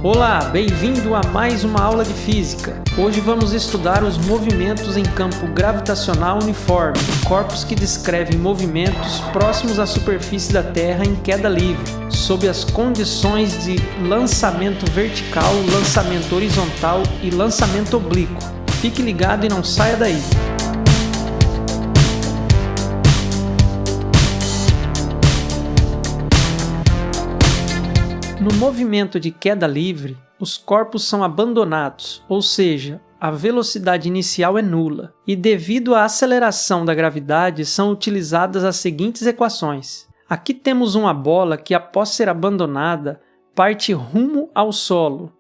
Olá, bem-vindo a mais uma aula de física. Hoje vamos estudar os movimentos em campo gravitacional uniforme, corpos que descrevem movimentos próximos à superfície da Terra em queda livre, sob as condições de lançamento vertical, lançamento horizontal e lançamento oblíquo. Fique ligado e não saia daí! No movimento de queda livre, os corpos são abandonados, ou seja, a velocidade inicial é nula, e devido à aceleração da gravidade são utilizadas as seguintes equações. Aqui temos uma bola que, após ser abandonada, parte rumo ao solo,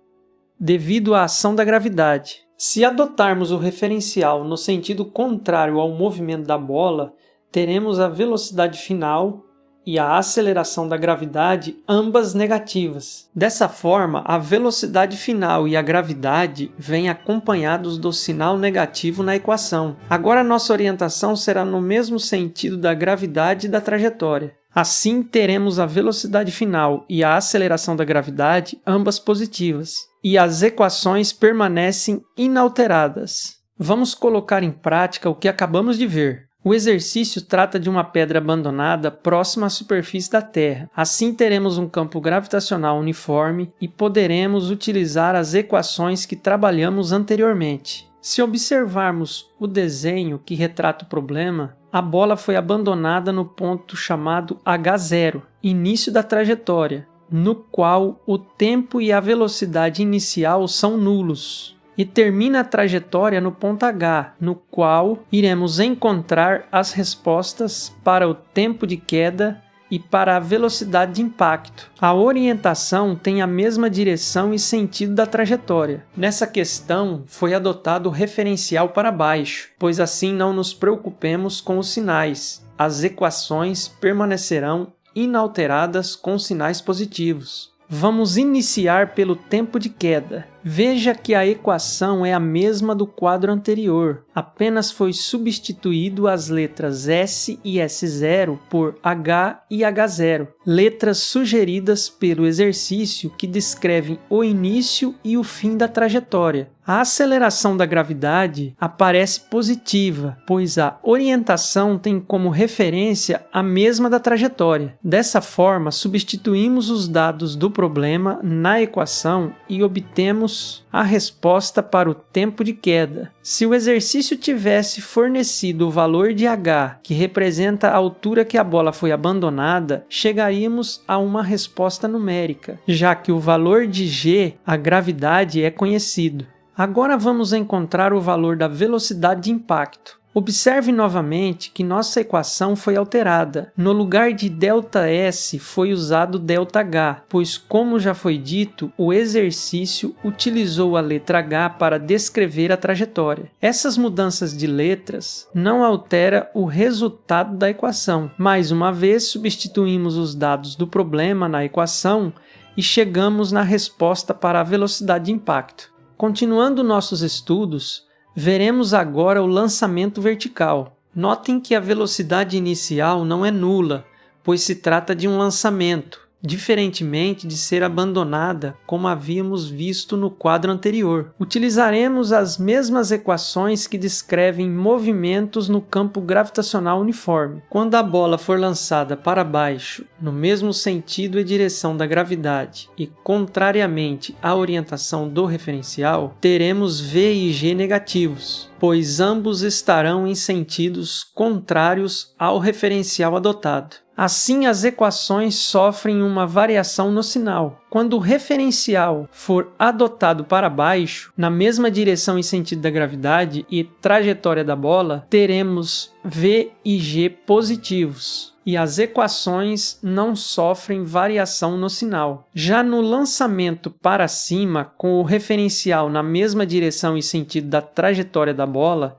devido à ação da gravidade. Se adotarmos o referencial no sentido contrário ao movimento da bola, teremos a velocidade final e a aceleração da gravidade, ambas negativas. Dessa forma, a velocidade final e a gravidade vêm acompanhados do sinal negativo na equação. Agora nossa orientação será no mesmo sentido da gravidade e da trajetória. Assim, teremos a velocidade final e a aceleração da gravidade, ambas positivas, e as equações permanecem inalteradas. Vamos colocar em prática o que acabamos de ver. O exercício trata de uma pedra abandonada próxima à superfície da Terra. Assim teremos um campo gravitacional uniforme e poderemos utilizar as equações que trabalhamos anteriormente. Se observarmos o desenho que retrata o problema, a bola foi abandonada no ponto chamado H0, início da trajetória, no qual o tempo e a velocidade inicial são nulos. E termina a trajetória no ponto H, no qual iremos encontrar as respostas para o tempo de queda e para a velocidade de impacto. A orientação tem a mesma direção e sentido da trajetória. Nessa questão, foi adotado o referencial para baixo, pois assim não nos preocupemos com os sinais. As equações permanecerão inalteradas com sinais positivos. Vamos iniciar pelo tempo de queda. Veja que a equação é a mesma do quadro anterior, apenas foi substituído as letras S e S0 por H e H0, letras sugeridas pelo exercício que descrevem o início e o fim da trajetória. A aceleração da gravidade aparece positiva, pois a orientação tem como referência a mesma da trajetória. Dessa forma, substituímos os dados do problema na equação e obtemos a resposta para o tempo de queda. Se o exercício tivesse fornecido o valor de h, que representa a altura que a bola foi abandonada, chegaríamos a uma resposta numérica, já que o valor de g, a gravidade, é conhecido. Agora vamos encontrar o valor da velocidade de impacto. Observe novamente que nossa equação foi alterada. No lugar de ΔS foi usado ΔH, pois, como já foi dito, o exercício utilizou a letra H para descrever a trajetória. Essas mudanças de letras não alteram o resultado da equação. Mais uma vez, substituímos os dados do problema na equação e chegamos na resposta para a velocidade de impacto. Continuando nossos estudos, veremos agora o lançamento vertical. Notem que a velocidade inicial não é nula, pois se trata de um lançamento, diferentemente de ser abandonada, como havíamos visto no quadro anterior. Utilizaremos as mesmas equações que descrevem movimentos no campo gravitacional uniforme. Quando a bola for lançada para baixo, no mesmo sentido e direção da gravidade, e contrariamente à orientação do referencial, teremos V e G negativos, pois ambos estarão em sentidos contrários ao referencial adotado. Assim, as equações sofrem uma variação no sinal. Quando o referencial for adotado para baixo, na mesma direção e sentido da gravidade e trajetória da bola, teremos V e G positivos, e as equações não sofrem variação no sinal. Já no lançamento para cima, com o referencial na mesma direção e sentido da trajetória da bola,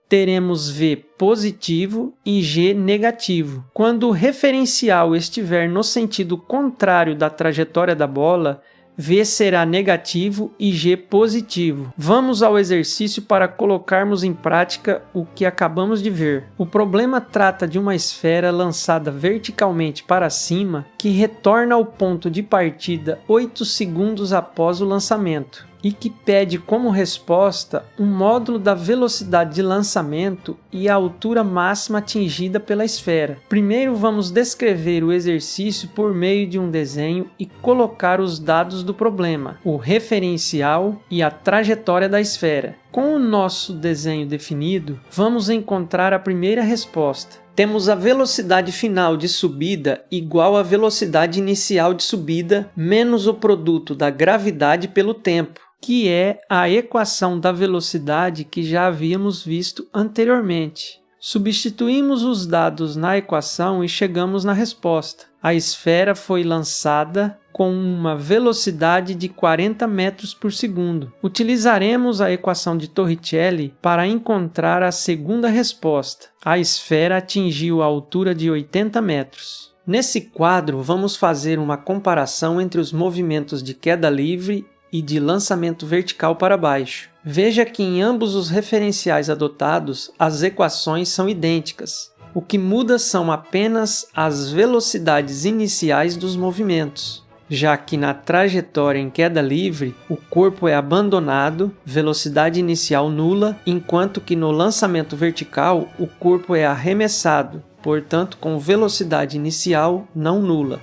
teremos V positivo e G negativo. Quando o referencial estiver no sentido contrário da trajetória da bola, V será negativo e G positivo. Vamos ao exercício para colocarmos em prática o que acabamos de ver. O problema trata de uma esfera lançada verticalmente para cima que retorna ao ponto de partida 8 segundos após o lançamento e que pede como resposta um módulo da velocidade de lançamento e a altura máxima atingida pela esfera. Primeiro vamos descrever o exercício por meio de um desenho e colocar os dados do problema, o referencial e a trajetória da esfera. Com o nosso desenho definido, vamos encontrar a primeira resposta. Temos a velocidade final de subida igual à velocidade inicial de subida menos o produto da gravidade pelo tempo, que é a equação da velocidade que já havíamos visto anteriormente. Substituímos os dados na equação e chegamos na resposta. A esfera foi lançada com uma velocidade de 40 metros por segundo. Utilizaremos a equação de Torricelli para encontrar a segunda resposta. A esfera atingiu a altura de 80 metros. Nesse quadro, vamos fazer uma comparação entre os movimentos de queda livre e de lançamento vertical para baixo. Veja que em ambos os referenciais adotados, as equações são idênticas. O que muda são apenas as velocidades iniciais dos movimentos, já que na trajetória em queda livre, o corpo é abandonado, velocidade inicial nula, enquanto que no lançamento vertical, o corpo é arremessado, portanto com velocidade inicial não nula.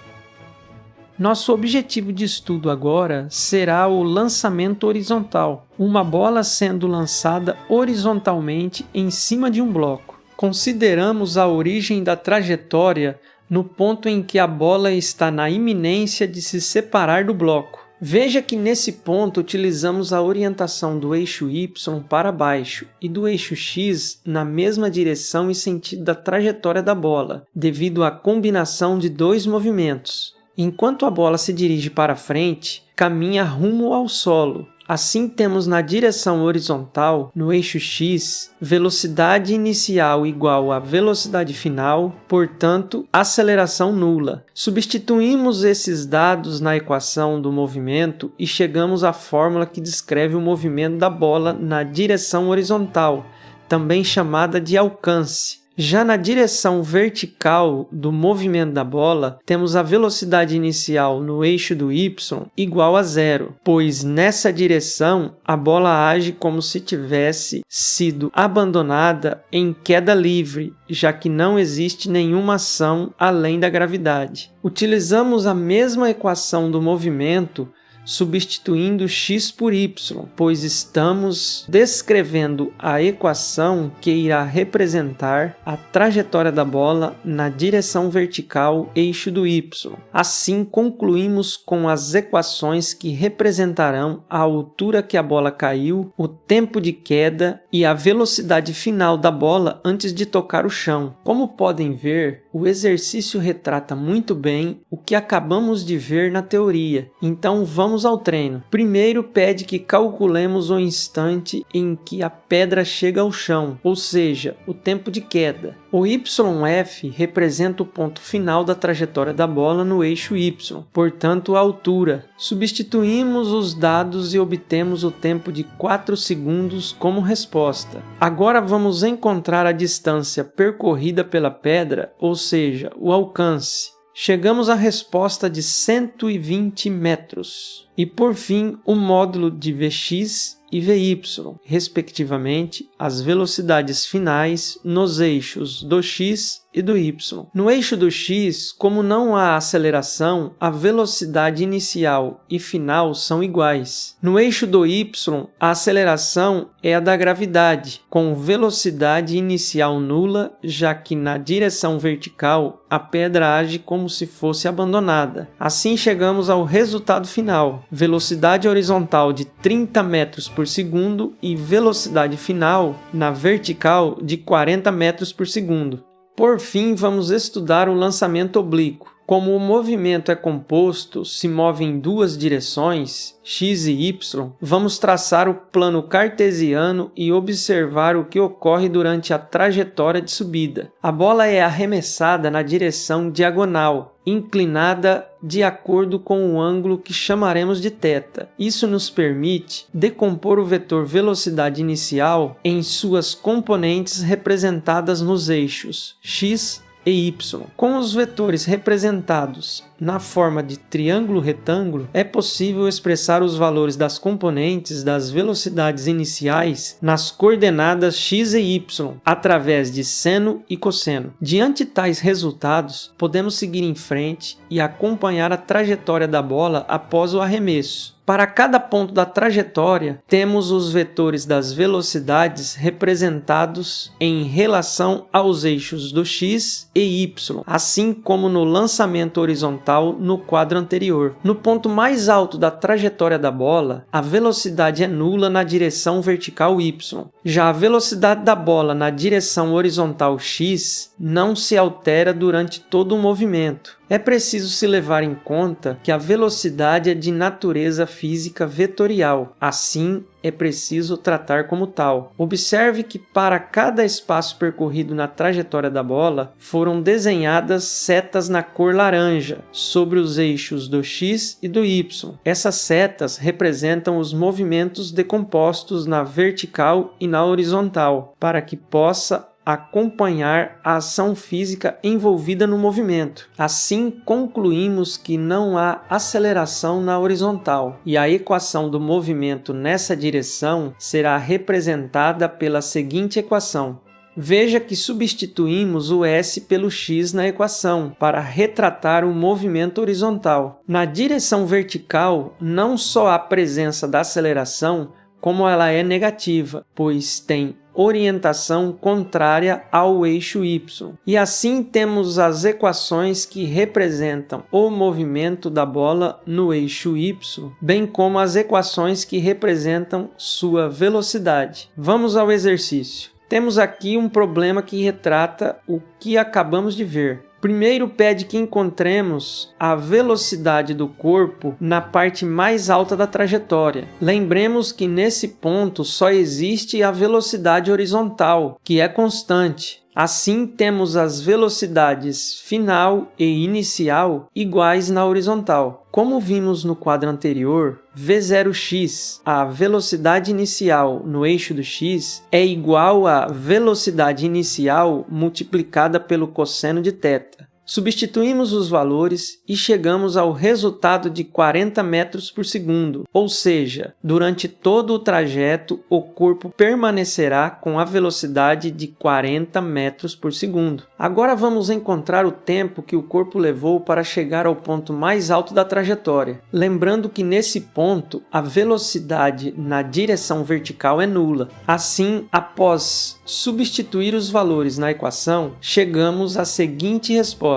Nosso objetivo de estudo agora será o lançamento horizontal, uma bola sendo lançada horizontalmente em cima de um bloco. Consideramos a origem da trajetória no ponto em que a bola está na iminência de se separar do bloco. Veja que nesse ponto utilizamos a orientação do eixo Y para baixo e do eixo X na mesma direção e sentido da trajetória da bola, devido à combinação de dois movimentos. Enquanto a bola se dirige para frente, caminha rumo ao solo. Assim temos na direção horizontal, no eixo X, velocidade inicial igual à velocidade final, portanto, aceleração nula. Substituímos esses dados na equação do movimento e chegamos à fórmula que descreve o movimento da bola na direção horizontal, também chamada de alcance. Já na direção vertical do movimento da bola, temos a velocidade inicial no eixo do Y igual a 0, pois nessa direção a bola age como se tivesse sido abandonada em queda livre, já que não existe nenhuma ação além da gravidade. Utilizamos a mesma equação do movimento substituindo x por y, pois estamos descrevendo a equação que irá representar a trajetória da bola na direção vertical eixo do y. Assim, concluímos com as equações que representarão a altura que a bola caiu, o tempo de queda e a velocidade final da bola antes de tocar o chão. Como podem ver, o exercício retrata muito bem o que acabamos de ver na teoria, então vamos ao treino. Primeiro pede que calculemos o instante em que a pedra chega ao chão, ou seja, o tempo de queda. O YF representa o ponto final da trajetória da bola no eixo Y, portanto a altura. Substituímos os dados e obtemos o tempo de 4 segundos como resposta. Agora vamos encontrar a distância percorrida pela pedra, ou seja, o alcance. Chegamos à resposta de 120 metros. E por fim, o módulo de Vx e Vy, respectivamente, as velocidades finais nos eixos do x e do y. No eixo do x, como não há aceleração, a velocidade inicial e final são iguais. No eixo do y, a aceleração é a da gravidade, com velocidade inicial nula, já que na direção vertical a pedra age como se fosse abandonada. Assim chegamos ao resultado final, velocidade horizontal de 30 metros por segundo e velocidade final na vertical de 40 metros por segundo. Por fim, vamos estudar o lançamento oblíquo. Como o movimento é composto, se move em duas direções, x e y, vamos traçar o plano cartesiano e observar o que ocorre durante a trajetória de subida. A bola é arremessada na direção diagonal, inclinada de acordo com o ângulo que chamaremos de θ. Isso nos permite decompor o vetor velocidade inicial em suas componentes representadas nos eixos x e y. Com os vetores representados na forma de triângulo-retângulo, é possível expressar os valores das componentes das velocidades iniciais nas coordenadas x e y, através de seno e cosseno. Diante de tais resultados, podemos seguir em frente e acompanhar a trajetória da bola após o arremesso. Para cada ponto da trajetória, temos os vetores das velocidades representados em relação aos eixos do x e y, assim como no lançamento horizontal no quadro anterior. No ponto mais alto da trajetória da bola, a velocidade é nula na direção vertical y. Já a velocidade da bola na direção horizontal x não se altera durante todo o movimento. É preciso se levar em conta que a velocidade é de natureza física vetorial, assim é preciso tratar como tal. Observe que para cada espaço percorrido na trajetória da bola, foram desenhadas setas na cor laranja sobre os eixos do x e do y. Essas setas representam os movimentos decompostos na vertical e na horizontal, para que possa acompanhar a ação física envolvida no movimento. Assim, concluímos que não há aceleração na horizontal e a equação do movimento nessa direção será representada pela seguinte equação. Veja que substituímos o s pelo x na equação para retratar o movimento horizontal. Na direção vertical, não só há presença da aceleração, como ela é negativa, pois tem orientação contrária ao eixo y. E assim temos as equações que representam o movimento da bola no eixo y, bem como as equações que representam sua velocidade. Vamos ao exercício. Temos aqui um problema que retrata o que acabamos de ver. Primeiro pede que encontremos a velocidade do corpo na parte mais alta da trajetória. Lembremos que nesse ponto só existe a velocidade horizontal, que é constante. Assim, temos as velocidades final e inicial iguais na horizontal. Como vimos no quadro anterior, V0x, a velocidade inicial no eixo do x, é igual à velocidade inicial multiplicada pelo cosseno de θ. Substituímos os valores e chegamos ao resultado de 40 metros por segundo, ou seja, durante todo o trajeto o corpo permanecerá com a velocidade de 40 metros por segundo. Agora vamos encontrar o tempo que o corpo levou para chegar ao ponto mais alto da trajetória. Lembrando que nesse ponto a velocidade na direção vertical é nula. Assim, após substituir os valores na equação, chegamos à seguinte resposta.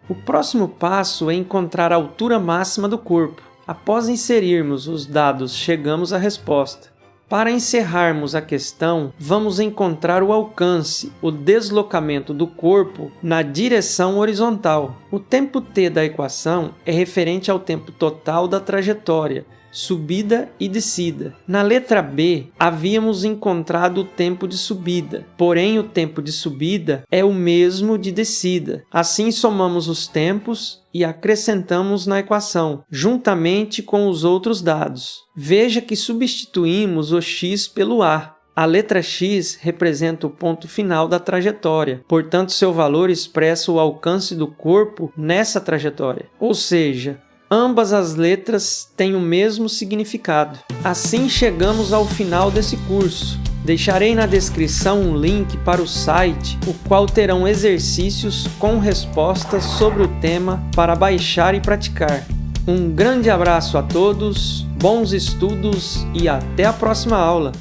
O próximo passo é encontrar a altura máxima do corpo. Após inserirmos os dados, chegamos à resposta. Para encerrarmos a questão, vamos encontrar o alcance, o deslocamento do corpo na direção horizontal. O tempo t da equação é referente ao tempo total da trajetória, subida e descida. Na letra B, havíamos encontrado o tempo de subida, porém o tempo de subida é o mesmo de descida. Assim, somamos os tempos e acrescentamos na equação, juntamente com os outros dados. Veja que substituímos o x pelo a. A letra x representa o ponto final da trajetória, portanto, seu valor expressa o alcance do corpo nessa trajetória. Ou seja, ambas as letras têm o mesmo significado. Assim chegamos ao final desse curso. Deixarei na descrição um link para o site, o qual terão exercícios com respostas sobre o tema para baixar e praticar. Um grande abraço a todos, bons estudos e até a próxima aula!